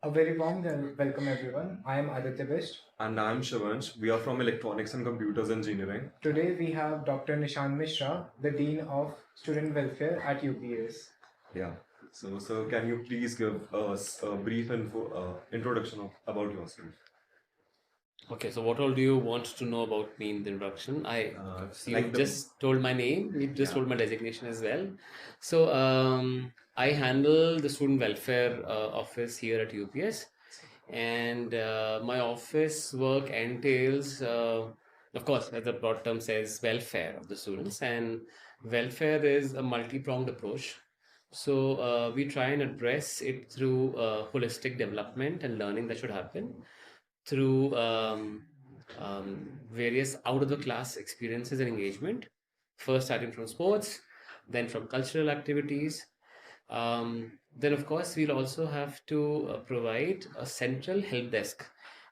A very warm welcome everyone. I am Aditya Bisht. And I'm Shivunsh. We are from Electronics and Computers Engineering. Today we have Dr. Nishant Mishra, the Dean of Student Welfare at UPES. Yeah. So can you please give us a brief introduction about yourself? Okay, so what all do you want to know about me in the introduction? You like the- just told my name, you just Yeah. told my designation as well. So I handle the student welfare office here at UPS, and my office work entails, of course, as the broad term says, welfare of the students, and welfare is a multi-pronged approach. So we try and address it through holistic development and learning that should happen through various out of the class experiences and engagement. First, starting from sports, then from cultural activities. Then, of course, we'll also have to provide a central help desk,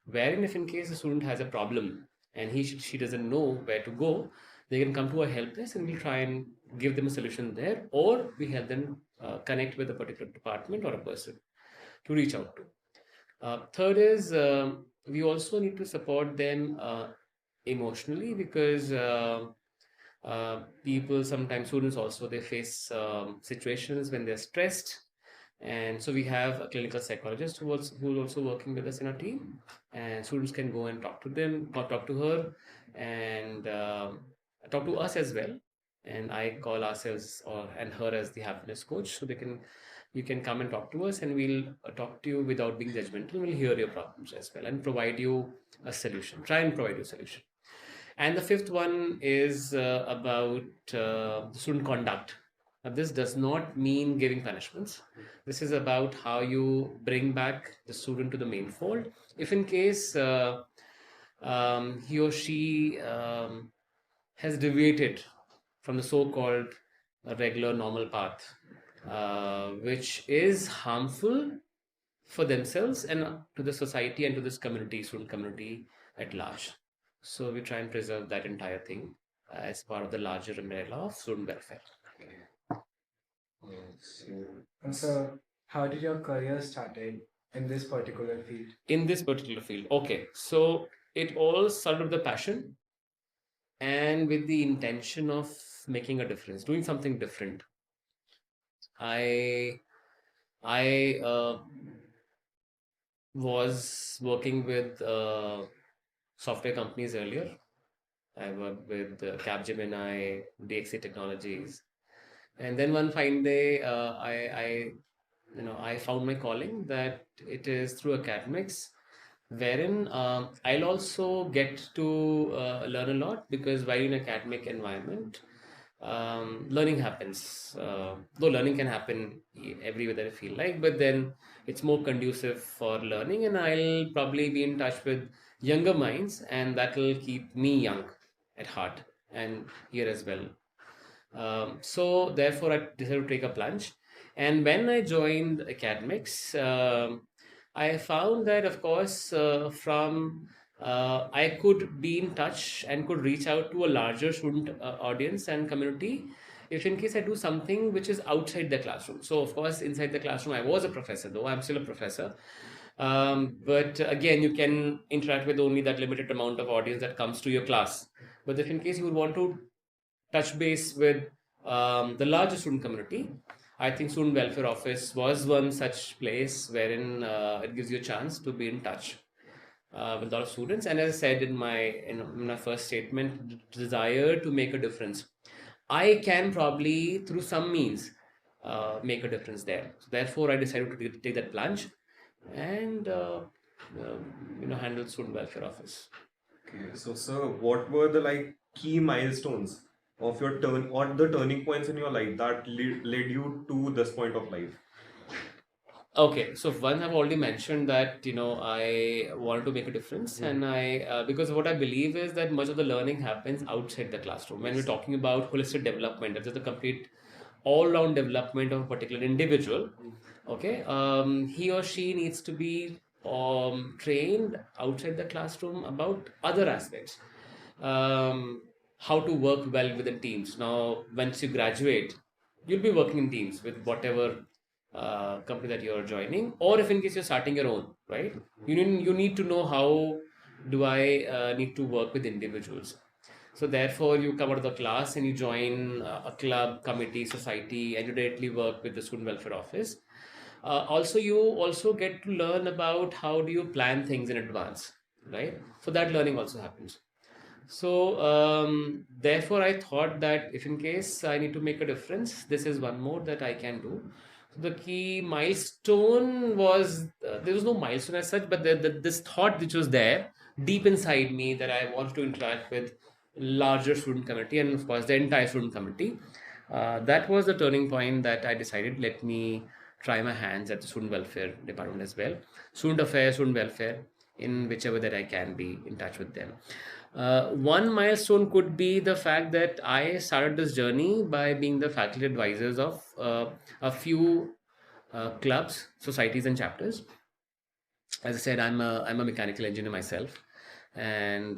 wherein, if in case a student has a problem and she doesn't know where to go, they can come to a help desk and we'll try and give them a solution there, or we help them connect with a particular department or a person to reach out to. Third is we also need to support them emotionally because people sometimes students also they face situations when they're stressed, and so we have a clinical psychologist who's also working with us in our team, and students can go and talk to them or talk to her and talk to us as well, and I call ourselves or and her as the happiness coach, so they can you can come and talk to us and we'll talk to you without being judgmental. We'll hear your problems as well and provide you a solution, try and provide you a solution. And the fifth one is about the student conduct. Now, this does not mean giving punishments. This is about how you bring back the student to the main fold. If in case he or she has deviated from the so-called regular normal path, which is harmful for themselves and to the society and to this community, student community at large. So we try and preserve that entire thing as part of the larger umbrella of student welfare. And so, how did your career started in this particular field? In this particular field, okay, so it all started with the passion and with the intention of making a difference, doing something different. I was working with software companies earlier. I worked with Capgemini, DXC Technologies, and then one fine day, I found my calling that it is through academics, wherein I'll also get to learn a lot because while in academic environment, learning happens. Though learning can happen everywhere that I feel like, but then it's more conducive for learning, and I'll probably be in touch with younger minds, and that will keep me young at heart and here as well. So therefore, I decided to take a plunge, and when I joined academics, I found that, of course, from I could be in touch and could reach out to a larger student audience and community if in case I do something which is outside the classroom. So, of course, inside the classroom, I was a professor, though I'm still a professor. But again, you can interact with only that limited amount of audience that comes to your class. But if in case you would want to touch base with the larger student community, I think Student Welfare Office was one such place wherein it gives you a chance to be in touch with a lot of students. And as I said in my first statement, desire to make a difference. I can probably, through some means, make a difference there. So therefore, I decided to take that plunge and handle Student Welfare Office. Okay, so sir, what were the key milestones of your turn or the turning points in your life that led you to this point of life? Okay, so one I've already mentioned that I wanted to make a difference, and I because what I believe is that much of the learning happens outside the classroom. When we're talking about holistic development, that is the complete all-round development of a particular individual. Okay, he or she needs to be trained outside the classroom about other aspects, how to work well within teams. Now, once you graduate, you'll be working in teams with whatever company that you're joining, or if in case you're starting your own, right? You need to know how do I need to work with individuals. So therefore, you come out of the class and you join a club, committee, society, and you directly work with the student welfare office. Also, you also get to learn about how do you plan things in advance, right? So that learning also happens. So therefore, I thought that if in case I need to make a difference, this is one more that I can do. So the key milestone was there was no milestone as such, but this thought which was there deep inside me that I want to interact with larger student community and of course the entire student community. That was the turning point that I decided let me try my hands at the student welfare department as well, student affairs, student welfare, in whichever that I can be in touch with them. One milestone could be the fact that I started this journey by being the faculty advisors of a few clubs, societies, and chapters. As I said, I'm a mechanical engineer myself, and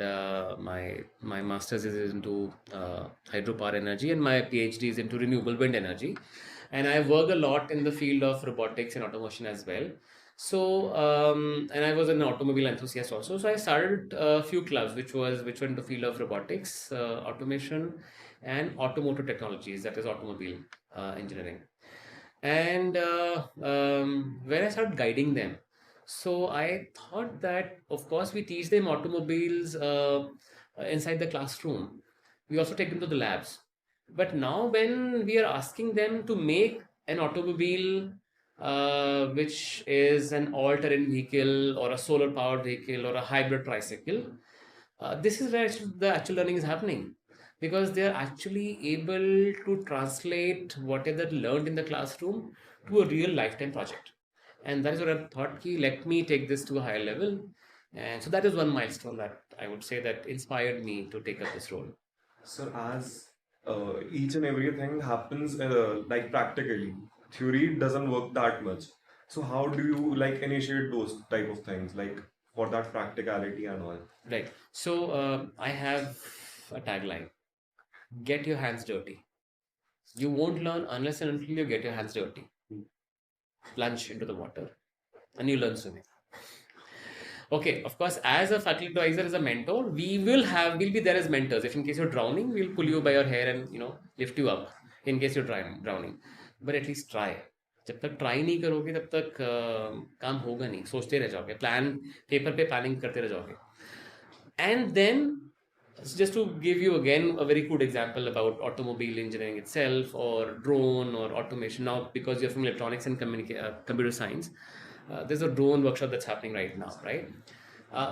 my master's is into hydropower energy, and my PhD is into renewable wind energy, and I work a lot in the field of robotics and automation as well. So and I was an automobile enthusiast also. So I started a few clubs which were into field of robotics, automation, and automotive technologies, that is automobile engineering. And when I started guiding them, so I thought that of course we teach them automobiles inside the classroom. We also take them to the labs. But now when we are asking them to make an automobile which is an all-terrain vehicle or a solar powered vehicle or a hybrid tricycle, this is where the actual learning is happening, because they are actually able to translate whatever they learned in the classroom to a real lifetime project. And that is what I thought, let me take this to a higher level. And so that is one milestone that I would say that inspired me to take up this role. So as each and everything happens like practically, theory doesn't work that much. So how do you like initiate those type of things, like for that practicality and all? Right. So I have a tagline: get your hands dirty. You won't learn unless and until you get your hands dirty. Plunge into the water and you learn swimming. Okay, of course, as a faculty advisor, as a mentor, we'll be there as mentors. If in case you're drowning, we'll pull you by your hair and lift you up in case you're drowning. But at least try. जब तक try नहीं करोगे तब तक काम होगा नहीं, सोचते रह जाओगे, प्लान पेपर पे प्लानिंग करते रह जाओगे. And then just to give you again a very good example about automobile engineering itself or drone or automation, now because you're from electronics and computer science, there's a drone workshop that's happening right now, right?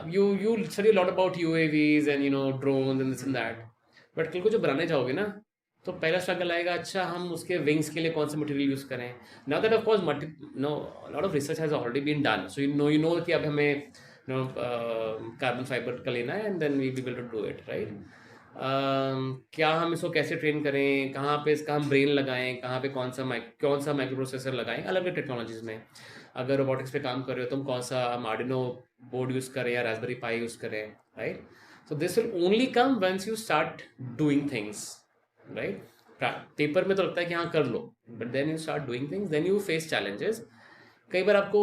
You study a lot about UAVs and drones and this and that, but कल को जब बनाने जाओगे ना तो पहला struggle आएगा, अच्छा हम उसके विंग्स के लिए कौन सा मटेरियल यूज करें. Now that of course lot of research has already been done, so you know कि अब हमें कार्बन फाइबर का लेना है and then we will to do it, right. क्या हम इसको कैसे ट्रेन करें, कहाँ पे इसका हम ब्रेन लगाएं, कहाँ पे कौन सा माइक्रो प्रोसेसर लगाएं, अलग अलग टेक्नोलॉजीज में. अगर रोबोटिक्स पे काम कर रहे हो तुम कौन सा आर्डिनो बोर्ड यूज़ करें या रास्पबेरी पाई यूज़ करें, right. So this will only come once you start doing things, right. Paper में तो लगता है कि हाँ कर लो, but then you start doing things, then you face challenges. कई बार आपको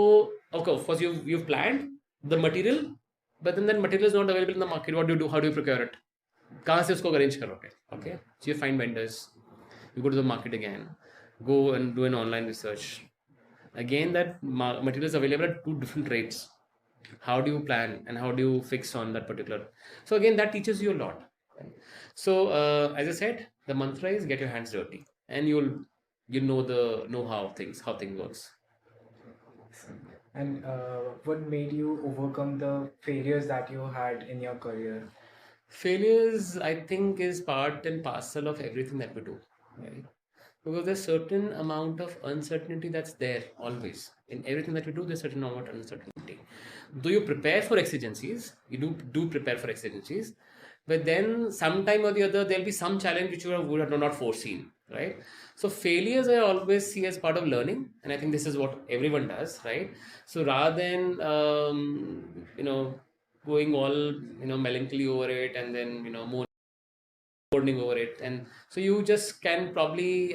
okay of course you planned the material, but then material is not available in the market. What do do, how do you procure it, कहाँ से उसको arrange करोगे. Okay, so you find vendors, you go to the market again, go and do an online research. Again, that material is available at two different rates. How do you plan and how do you fix on that particular? So again, that teaches you a lot. So as I said, the mantra is get your hands dirty, and you know how things works. And what made you overcome the failures that you had in your career? Failures, I think, is part and parcel of everything that we do, right? Because there's certain amount of uncertainty that's there always. In everything that we do, there's certain amount of uncertainty. Do you prepare for exigencies? You do prepare for exigencies, but then sometime or the other, there'll be some challenge which you would have not foreseen, right? So failures I always see as part of learning, and I think this is what everyone does, right? So rather than going all melancholy over it and then mourning over it, and so you just can probably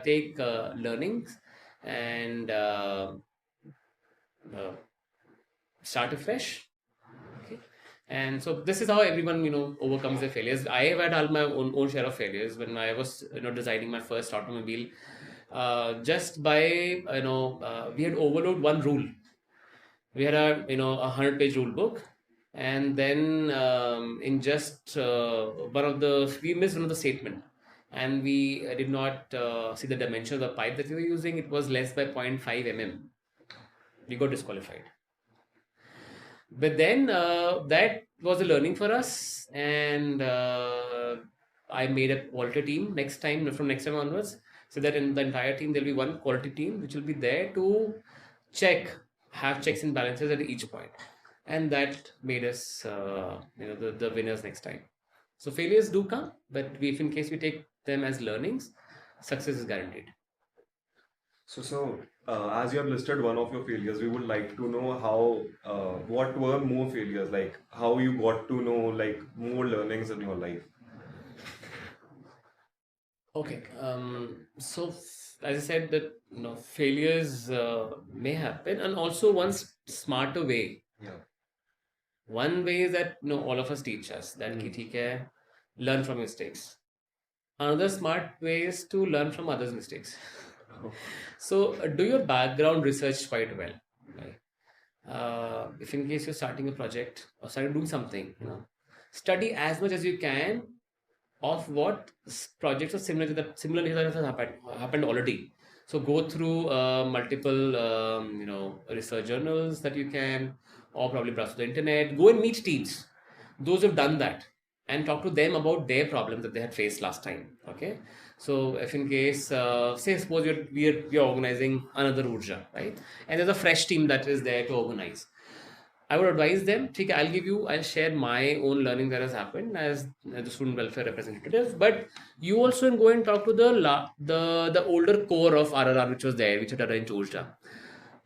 take learnings and start afresh. Okay. And so this is how everyone overcomes their failures. I have had all my own share of failures when I was designing my first automobile. Just by we had overlooked one rule. We had a 100-page rule book, and then in just we missed one of the statement, and we did not see the dimension of the pipe that we were using. It was less by 0.5 mm. We got disqualified. But then that was a learning for us, and I made a quality team from next time onwards, so that in the entire team there'll be one quality team which will be there to have checks and balances at each point, and that made us the winners next time. So failures do come, but if in case we take them as learnings, success is guaranteed. So, as you have listed one of your failures, we would like to know what were more failures, like how you got to know like more learnings in your life. Okay. So as I said, that failures may happen, and also one smarter way. Yeah. One way is that all of us teach us that ki theek hai, learn from mistakes. Another smart way is to learn from others' mistakes. So do your background research quite well. Right? If in case you're starting a project or starting doing something, study as much as you can of what projects are similar that has happened already. So go through multiple research journals that you can, or probably browse the internet. Go and meet teams, those who've done that, and talk to them about their problems that they had faced last time. Okay, so if in case say suppose we're organizing another Urja, right, and there's a fresh team that is there to organize, I would advise them, I'll share my own learning that has happened as the student welfare representative, but you also go and talk to the older core of RRR which was there, which had arranged Urja.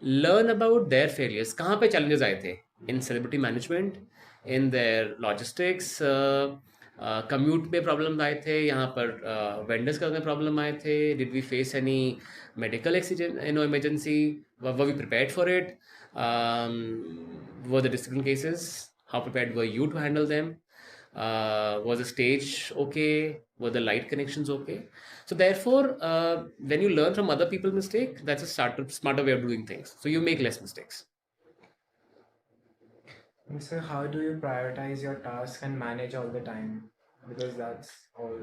Learn about their failures. कहाँ पे challenges आए थे? In celebrity management, in their logistics, commute पे problem आए थे, यहाँ पर vendors का problem आए थे, did we face any medical accident, emergency, were we prepared for it, were the discipline cases, how prepared were you to handle them, was the stage okay, were the light connections okay? So therefore, when you learn from other people's mistake, that's a smarter way of doing things. So you make less mistakes. And so how do you prioritize your task and manage all the time? Because that's all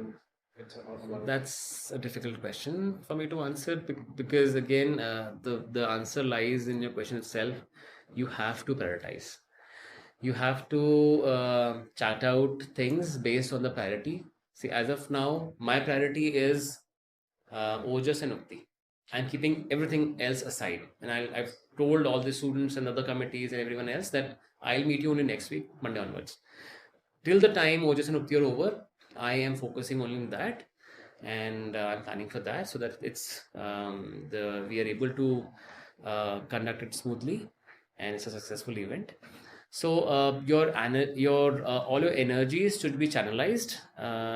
it's all about. That's a difficult question for me to answer because again, the answer lies in your question itself. You have to prioritize. You have to chart out things based on the priority. See, as of now, my priority is Ojas and Ukti. I'm keeping everything else aside, and I've told all the students and other committees and everyone else that I'll meet you only next week, Monday onwards. Till the time Ojas and Ukti are over, I am focusing only on that, and I'm planning for that so that it's we are able to conduct it smoothly, and it's a successful event. So all your energies should be channelized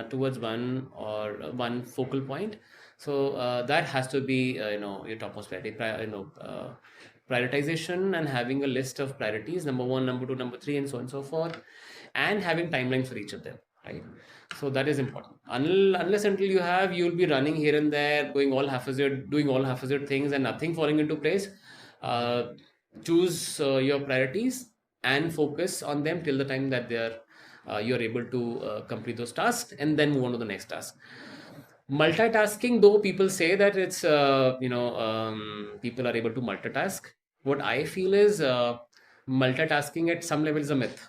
towards one focal point. So that has to be your topmost priority. Prioritization and having a list of priorities, number 1, number 2, number 3, and so on and so forth, and having timelines for each of them. Right. So that is important. Unless until you'll be running here and there, doing all haphazard things and nothing falling into place. Choose your priorities and focus on them till the time that you're able to complete those tasks, and then move on to the next task. Multitasking, though people say that it's people are able to multitask, what I feel is multitasking at some level is a myth.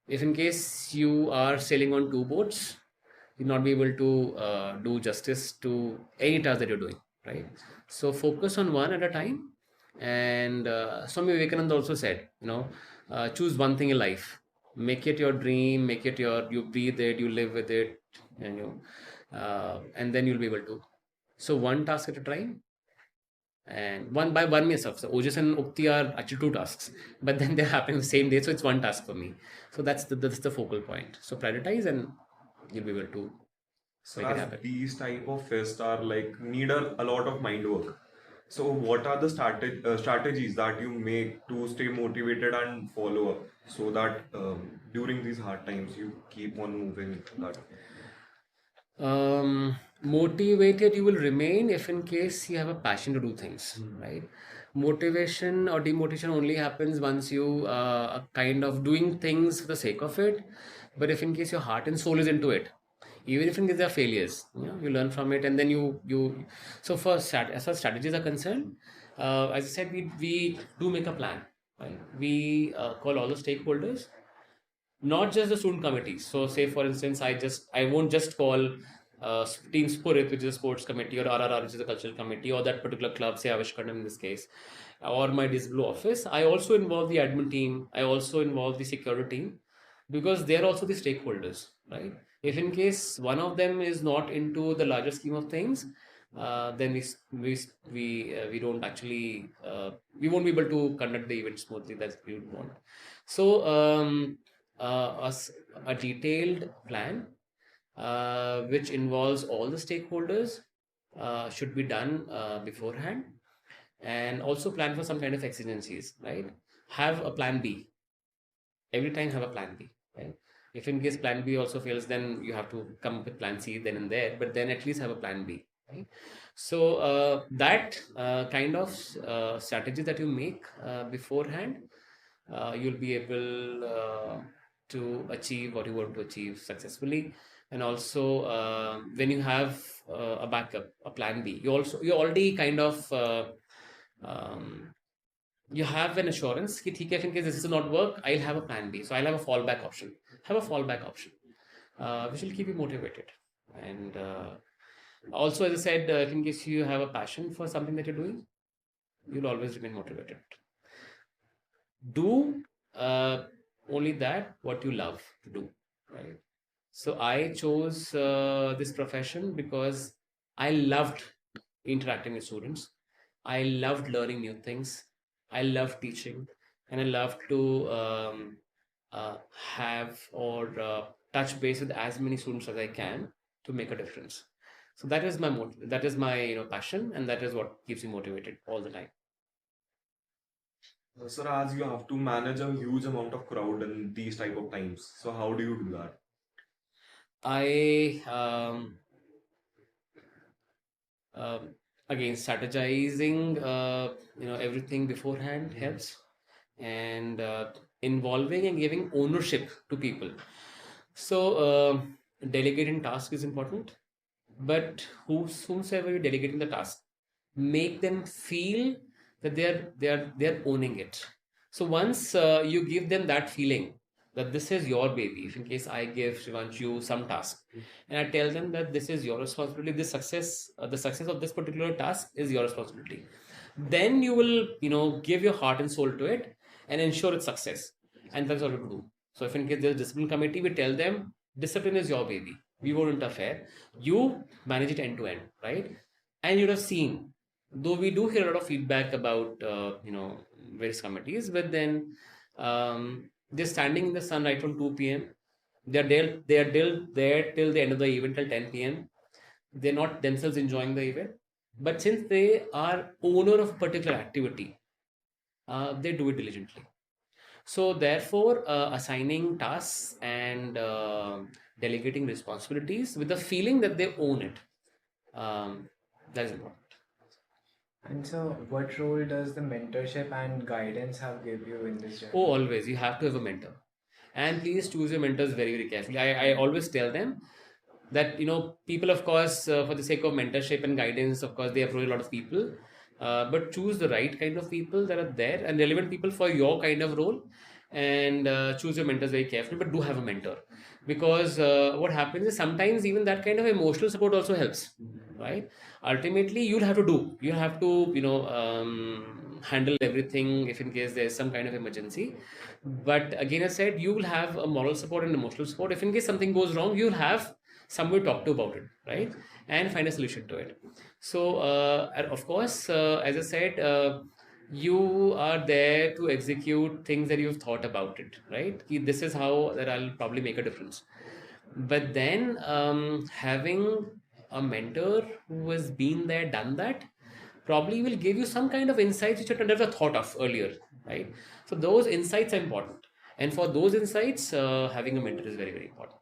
If in case you are sailing on 2 boats, you'll not be able to do justice to any task that you're doing, right? So focus on one at a time. And Swami Vivekananda also said, choose one thing in life, make it your dream, make it you breathe it, you live with it, and then you'll be able to. So one task at a time, and one by one yourself. So Ojas and Ukti are actually 2 tasks, but then they happen the same day, so it's one task for me. So that's the focal point. So prioritize, and you'll be able to So make it as happen. these type of fests are like need a lot of mind work. So what are the strategies that you make to stay motivated and follow up so that during these hard times you keep on moving that? Motivated you will remain if in case you have a passion to do things, right? Motivation or demotivation only happens once you are kind of doing things for the sake of it. But if in case your heart and soul is into it, even if in case there are failures, you learn from it, and then you. So as far as strategies are concerned, as I said, we do make a plan, right? We call all the stakeholders, not just the student committees. So, say for instance, I won't just call Team Spirit, which is a sports committee, or RRR, which is a cultural committee, or that particular club, say Avishkarnam in this case, or my Disblue office. I also involve the admin team. I also involve the security team, because they're also the stakeholders, right? If in case one of them is not into the larger scheme of things, then we don't actually we won't be able to conduct the event smoothly that we would want. So a detailed plan which involves all the stakeholders should be done beforehand, and also plan for some kind of exigencies, right? Have a plan B. Every time have a plan B, right? If in case plan B also fails, then you have to come up with plan C then and there, but then at least have a plan B, right? So that kind of strategy that you make beforehand, you'll be able to achieve what you want to achieve successfully. And also when you have a backup, a plan B, you already kind of um, you have an assurance that ठीक है, in case this does not work, I'll have a plan B. So I'll have a fallback option. Have a fallback option, which will keep you motivated. And also, as I said, in case you have a passion for something that you're doing, you'll always remain motivated. Do only that what you love to do, right? So I chose this profession because I loved interacting with students. I loved learning new things. I loved teaching, and I loved to have or touch base with as many students as I can to make a difference. So that is my that is my passion, and that is what keeps me motivated all the time. Sir, as you have to manage a huge amount of crowd in these type of times, so how do you do that? I again strategizing everything beforehand helps, and involving and giving ownership to people. So delegating task is important, but whomsoever you're delegating the task, make them feel that they're owning it. So once you give them that feeling that this is your baby, if in case I give Shivunsh you some task, and I tell them that this is your responsibility, the success of this particular task is your responsibility, then you will give your heart and soul to it and ensure its success. And that's what we do. So if in case there's a discipline committee, we tell them discipline is your baby, we won't interfere, you manage it end to end, right? And you'd have seen, though we do hear a lot of feedback about various committees, but then they're standing in the sun right from 2 p.m. They're till the end of the event till 10 p.m. They're not themselves enjoying the event, but since they are owner of a particular activity, they do it diligently. So therefore, assigning tasks and delegating responsibilities with the feeling that they own it, that is important. And so, what role does the mentorship and guidance have give you in this journey? Oh, always. You have to have a mentor. And please choose your mentors very, very carefully. I always tell them that, people, of course, for the sake of mentorship and guidance, of course, they approach a lot of people. But choose the right kind of people that are there and relevant people for your kind of role. And choose your mentors very carefully, but do have a mentor. Because what happens is sometimes even that kind of emotional support also helps, right? Ultimately, you'll have to, handle everything if in case there's some kind of emergency. But again, I said, you will have a moral support and emotional support. If in case something goes wrong, you'll have someone to talk to about it, right? And find a solution to it. So, and of course, as I said, you are there to execute things that you've thought about it, right? This is how that I'll probably make a difference. But then having a mentor who has been there, done that, probably will give you some kind of insights which you had never thought of earlier, right? So those insights are important, and for those insights, having a mentor is very, very important.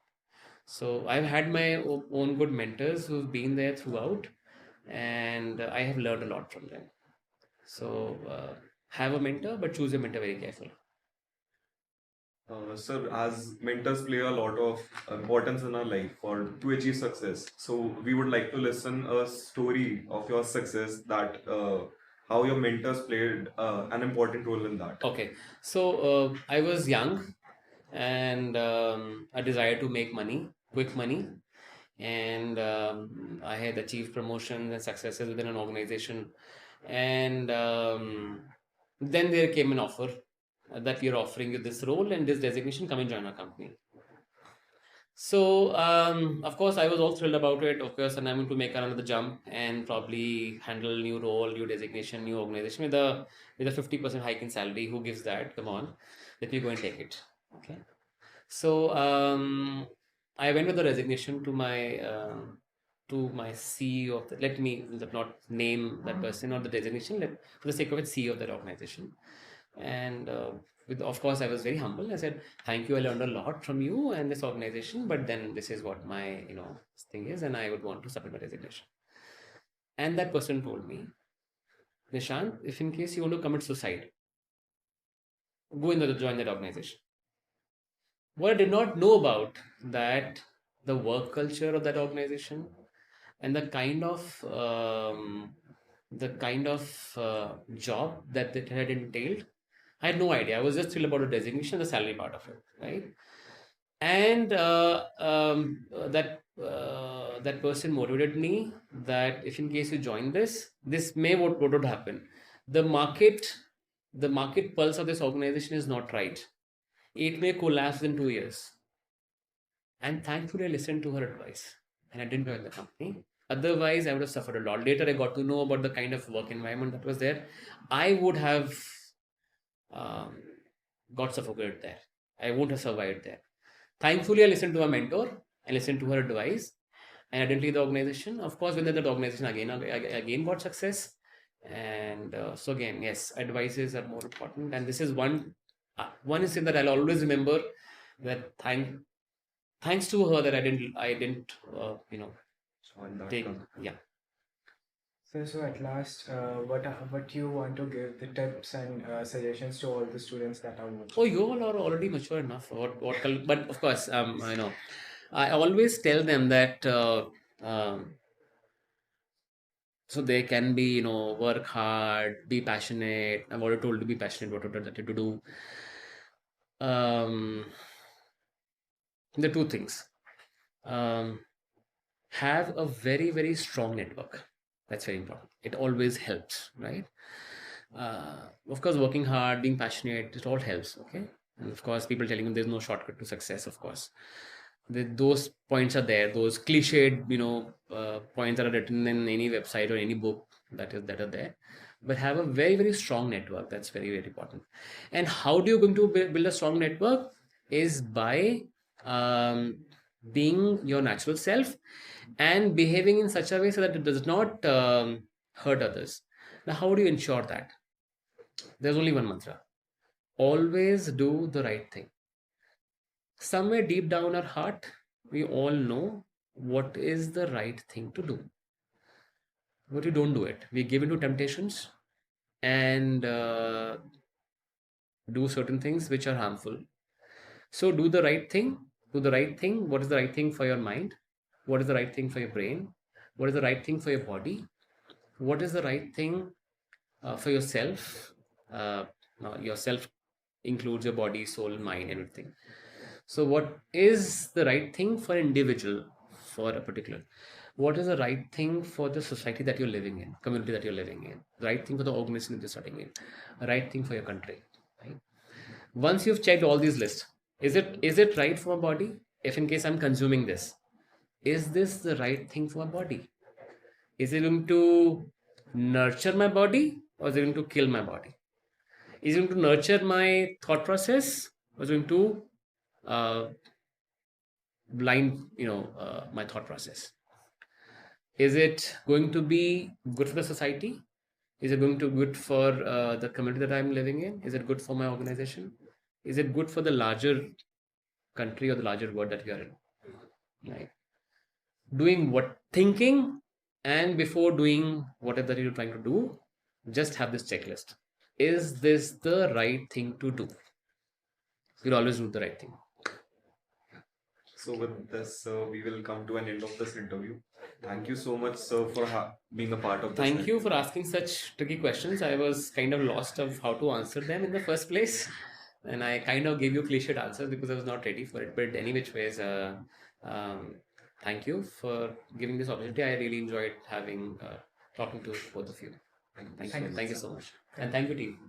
So I've had my own good mentors who've been there throughout, and I have learned a lot from them. So have a mentor, but choose a mentor very carefully. Sir, as mentors play a lot of importance in our life for to achieve success, so we would like to listen a story of your success that how your mentors played an important role in that. Okay, so I was young and a desire to make money, quick money, and I had achieved promotions and successes within an organization, and then there came an offer that we are offering you this role and this designation, come and join our company. So of course I was all thrilled about it, of course, and I'm going to make another jump and probably handle new role, new designation, new organization with a 50% hike in salary. Who gives that? Come on, let me go and take it. Okay. So I went with the resignation to my CEO of the, let me not name that person or the designation, let, for the sake of it, CEO of that organization. And with, of course, I was very humble. I said, thank you, I learned a lot from you and this organization, but then this is what my thing is, and I would want to submit my resignation. And that person told me, Nishant, if in case you want to commit suicide, go in the join that organization. What I did not know about that, the work culture of that organization and the kind of job that it had entailed, I had no idea. I was just thrilled about the designation, the salary part of it, right? And that person motivated me that if in case you join this may what would happen. The market pulse of this organization is not right. It may collapse in 2 years. And thankfully, I listened to her advice and I didn't join the company. Otherwise, I would have suffered a lot. Later, I got to know about the kind of work environment that was there. I would have got suffocated there. I wouldn't have survived there. Thankfully, I listened to a mentor. I listened to her advice, and I didn't leave the organization. Of course, within that organization, again got success. And so again, yes, advices are more important. And this is one instance that I'll always remember. That thanks to her that I didn't Join that take company. yeah. So at last, what you want to give the tips and suggestions to all the students that are watching? Oh, you all are already mature enough. But of course, I always tell them that so they can be, work hard, be passionate. I've already told to be passionate, what to do. The two things. Have a very, very strong network. That's very important. It always helps, right? Of course, working hard, being passionate, it all helps. Okay. And of course, people telling you there's no shortcut to success, of course. Those points are there, those cliched, points that are written in any website or any book that are there. But have a very, very strong network. That's very, very important. And how do you going to build a strong network? Is by being your natural self and behaving in such a way so that it does not hurt others. Now, how do you ensure that? There's only one mantra: always do the right thing. Somewhere deep down our heart, we all know what is the right thing to do. But we don't do it. We give into temptations and do certain things which are harmful. So do the right thing. Do the right thing. What is the right thing for your mind? What is the right thing for your brain? What is the right thing for your body? What is the right thing for yourself? Yourself includes your body, soul, mind, everything. So what is the right thing for an individual, for a particular? What is the right thing for the society that you're living in, community that you're living in? The right thing for the organization that you're starting in. The right thing for your country. Right? Once you've checked all these lists, is it right for my body? If in case I'm consuming this, is this the right thing for my body? Is it going to nurture my body or is it going to kill my body? Is it going to nurture my thought process or is it going to blind, my thought process. Is it going to be good for the society? Is it going to be good for the community that I'm living in? Is it good for my organization? Is it good for the larger country or the larger world that we are in? Right. Doing what thinking, and before doing whatever that you're trying to do, just have this checklist. Is this the right thing to do? You'll always do the right thing. So with this, we will come to an end of this interview. Thank you so much, sir, for being a part of this. Thank you for asking such tricky questions. I was kind of lost of how to answer them in the first place, and I kind of gave you cliched answers because I was not ready for it. But any which ways, thank you for giving this opportunity. I really enjoyed having talking to both of you. Thank you so much, and thank you team.